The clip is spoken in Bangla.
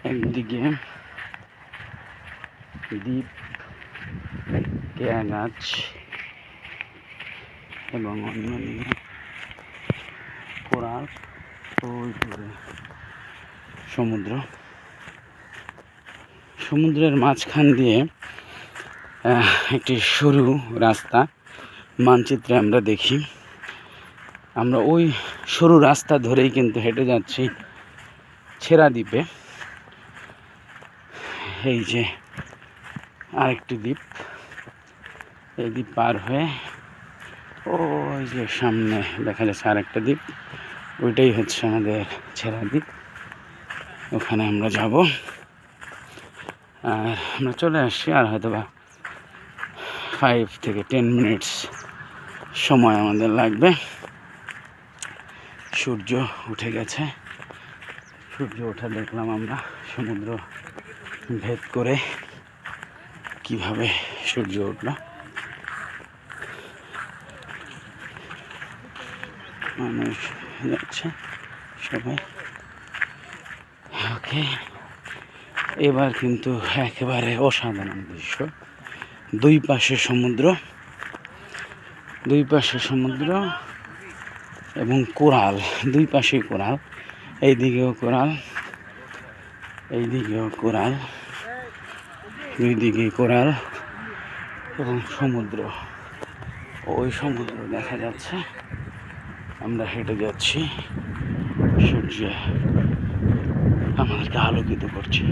একদিকে দ্বীপ, কেয়া গাছ এবং অন্যদিকে কোরাল, ওই দূরে সমুদ্র। সমুদ্রের মাঝখান দিয়ে একটি সরু রাস্তা মানচিত্রে আমরা দেখি। আমরা ওই সরু রাস্তা ধরেই কিন্তু হেঁটে যাচ্ছি ছেড়া দ্বীপে। এই যে আরেকটি দ্বীপ, এই দ্বীপ পার হয়ে ওই যে সামনে দেখা যাচ্ছে আরেকটা দ্বীপ, ওইটাই হচ্ছে আমাদের ছেড়া দ্বীপ। ওখানে আমরা যাব। আর আমরা চলে আসছি, আর হয়তো বা 5 থেকে 10 মিনিটস সময় আমাদের লাগবে। সূর্য উঠে গেছে, সূর্য ওঠা দেখলাম আমরা সমুদ্র ভেদ করে কিভাবে সূর্য উঠল। মানুষ যাচ্ছে সবাই। ওকে, এবার কিন্তু একেবারে অসাধারণ দৃশ্য। দুই পাশে সমুদ্র, দুই পাশে সমুদ্র এবং কোরাল, দুই পাশেই কোরাল। এইদিকেও কোরাল, এইদিকেও কোরাল, দুই দিকে কোরাল এবং সমুদ্র। ওই সমুদ্র দেখা যাচ্ছে। আমরা হেঁটে যাচ্ছি, সূর্য আমাদেরকে আলোকিত করছে।